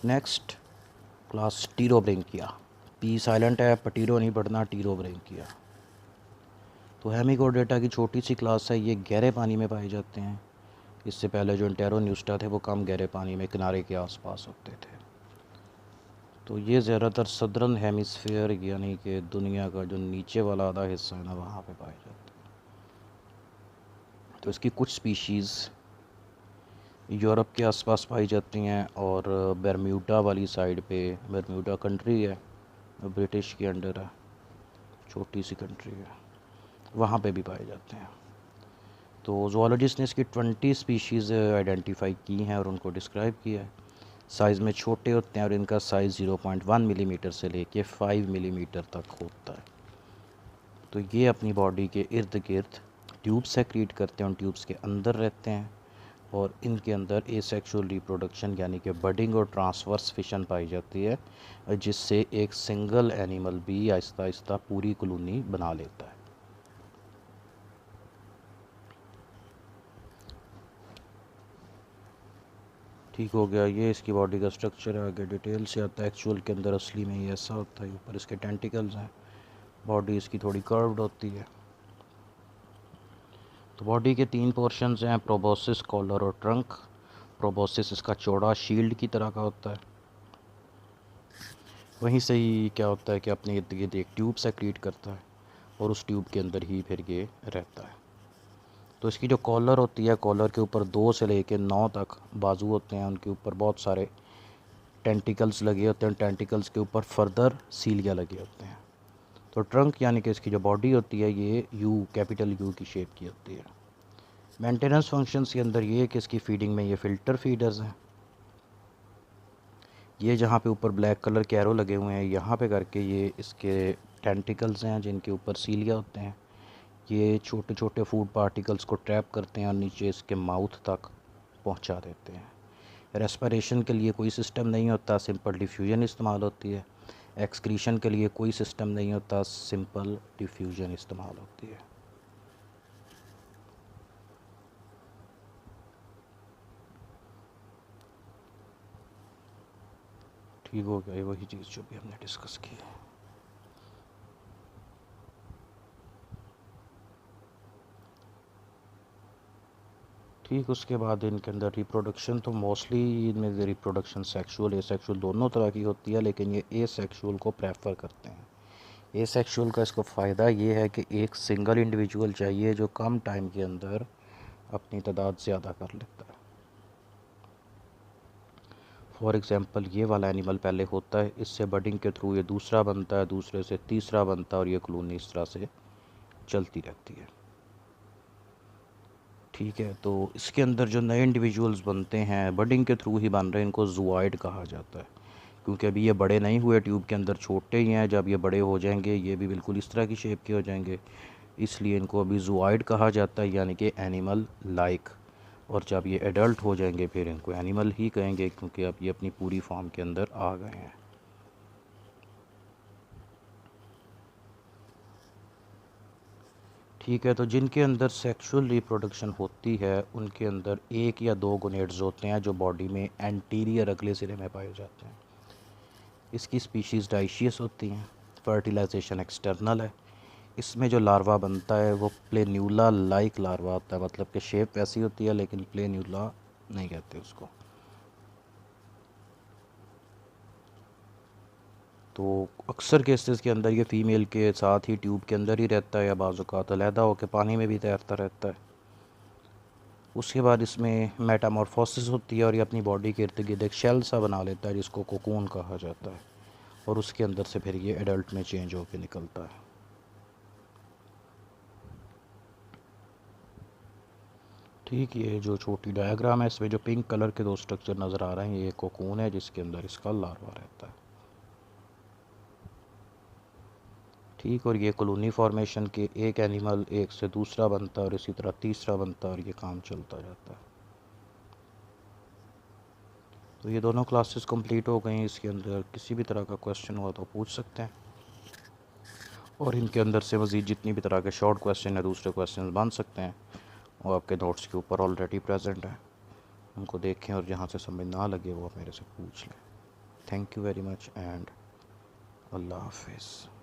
Next class Pterobranchia. P silent है, ptero नहीं पढ़ना, टीरोब्रेंकिया। तो हेमिकोडेटा की छोटी सी क्लास है, ये गहरे पानी में पाए जाते हैं। इससे पहले जो इंटेरोन्यूस्टा थे वो कम गहरे पानी में किनारे के आसपास होते थे। तो ये ज़्यादातर सदर्न हेमिस्फीयर यानी कि दुनिया का जो नीचे वाला आधा हिस्सा है ना, वहाँ पे पाए जाते हैं। तो इसकी कुछ स्पीशीज़ यूरोप के आसपास पाई जाती हैं और बरम्यूडा वाली साइड पे, बरम्यूडा कंट्री है, ब्रिटिश के अंडर है, छोटी सी कंट्री है, वहाँ पे भी पाए जाते हैं। तो ज़ूलॉजिस्ट ने इसकी 20 स्पीशीज़ आइडेंटिफाई की हैं और उनको डिस्क्राइब किया है। साइज़ में छोटे होते हैं और इनका साइज़ 0.1 मिलीमीटर से लेके 5 मिलीमीटर तक होता है। तो ये अपनी बॉडी के इर्द गिर्द ट्यूब सेक्रीट करते हैं, उन ट्यूब्स के अंदर रहते हैं और इनके अंदर एसेक्सुअल रिप्रोडक्शन यानी कि बडिंग और ट्रांसवर्स फिशन पाई जाती है, जिससे एक सिंगल एनिमल भी आहिस्ता आहिस्ता पूरी कॉलोनी बना लेता है। ठीक हो गया, ये इसकी बॉडी का स्ट्रक्चर है। आगे डिटेल से आता है। एक्चुअल के अंदर असली में ये ऐसा होता है। ऊपर इसके टेंटिकल्स हैं, बॉडी इसकी थोड़ी कर्व्ड होती है। तो बॉडी के 3 पोर्शंस हैं, प्रोबोसिस, कॉलर और ट्रंक। प्रोबोसिस इसका चौड़ा शील्ड की तरह का होता है। वहीं से ही क्या होता है कि अपने इर्द गिर्द एक ट्यूब सेक्रीट करता है और उस ट्यूब के अंदर ही फिर ये रहता है। तो इसकी जो कॉलर होती है, कॉलर के ऊपर 2 से लेकर 9 तक बाजू होते हैं, उनके ऊपर बहुत सारे टेंटिकल्स लगे होते हैं। टेंटिकल्स के ऊपर फर्दर सीलिया लगे होते हैं। तो ट्रंक यानी कि इसकी जो बॉडी होती है ये यू, कैपिटल यू की शेप की होती है। मेंटेनेंस फंक्शंस के अंदर ये है कि इसकी फीडिंग में ये फ़िल्टर फीडर्स हैं। ये जहाँ पे ऊपर ब्लैक कलर के एरो लगे हुए हैं, यहाँ पे करके ये इसके टेंटिकल्स हैं जिनके ऊपर सीलिया होते हैं। ये छोटे छोटे फूड पार्टिकल्स को ट्रैप करते हैं और नीचे इसके माउथ तक पहुँचा देते हैं। रेस्पिरेशन के लिए कोई सिस्टम नहीं होता, सिंपल डिफ्यूजन इस्तेमाल होती है। एक्सक्रीशन के लिए कोई सिस्टम नहीं होता, सिंपल डिफ्यूजन इस्तेमाल होती है। ठीक हो गया, ये वही चीज़ जो भी हमने डिस्कस की है। ठीक, उसके बाद इनके अंदर रिप्रोडक्शन तो मोस्टली इनमें रिप्रोडक्शन सेक्सुअल एसेक्सुअल दोनों तरह की होती है, लेकिन ये एसेक्सुअल को प्रेफर करते हैं। एसेक्सुअल का इसको फ़ायदा ये है कि एक सिंगल इंडिविजुअल चाहिए जो कम टाइम के अंदर अपनी तादाद ज़्यादा कर लेता है। फॉर एग्ज़ाम्पल ये वाला एनिमल पहले होता है, इससे बडिंग के थ्रू ये दूसरा बनता है, दूसरे से तीसरा बनता है और ये कॉलोनी इस तरह से चलती रहती है। ठीक है, तो इसके अंदर जो नए इंडिविजुअल्स बनते हैं बडिंग के थ्रू ही बन रहे हैं, इनको ज़ूआइड कहा जाता है। क्योंकि अभी ये बड़े नहीं हुए, ट्यूब के अंदर छोटे ही हैं। जब ये बड़े हो जाएंगे ये भी बिल्कुल इस तरह की शेप के हो जाएंगे, इसलिए इनको अभी ज़ूआइड कहा जाता है, यानी कि एनिमल लाइक। और जब ये एडल्ट हो जाएंगे फिर इनको एनिमल ही कहेंगे, क्योंकि अब ये अपनी पूरी फॉर्म के अंदर आ गए हैं। ठीक है, तो जिनके अंदर सेक्सुअल रिप्रोडक्शन होती है उनके अंदर 1 या 2 गोनेड्स होते हैं जो बॉडी में एंटीरियर अगले सिरे में पाए जाते हैं। इसकी स्पीशीज़ डाइशियस होती हैं। फर्टिलाइजेशन एक्सटर्नल है। इसमें जो लार्वा बनता है वो प्लेन्यूला लाइक लार्वा होता है, मतलब कि शेप वैसी होती है लेकिन प्लेन्यूला नहीं कहते उसको। तो अक्सर केसेस के अंदर ये फ़ीमेल के साथ ही ट्यूब के अंदर ही रहता है या बाज़ औक़ात अलहदा होकर पानी में भी तैरता रहता है। उसके बाद इसमें मेटामॉर्फोसिस होती है और ये अपनी बॉडी के इर्द गिर्द एक शेल सा बना लेता है जिसको कोकून कहा जाता है, और उसके अंदर से फिर ये एडल्ट में चेंज होकर निकलता है। ठीक, ये जो छोटी डायग्राम है इसमें जो पिंक कलर के 2 स्ट्रक्चर नज़र आ रहे हैं ये कोकून है जिसके अंदर इसका लार्वा रहता है। ठीक, और ये कॉलोनी फॉर्मेशन के एक एनिमल एक से दूसरा बनता है और इसी तरह तीसरा बनता है और ये काम चलता जाता है। तो ये दोनों क्लासेस कंप्लीट हो गई। इसके अंदर किसी भी तरह का क्वेश्चन हुआ तो पूछ सकते हैं, और इनके अंदर से मज़ीद जितनी भी तरह के शॉर्ट क्वेश्चन है दूसरे क्वेश्चन बन सकते हैं, वो आपके नोट्स के ऊपर ऑलरेडी प्रेजेंट है। उनको देखें और जहाँ से समझ ना लगे वो आप मेरे से पूछ लें। Thank you very much and अल्लाह हाफिज़।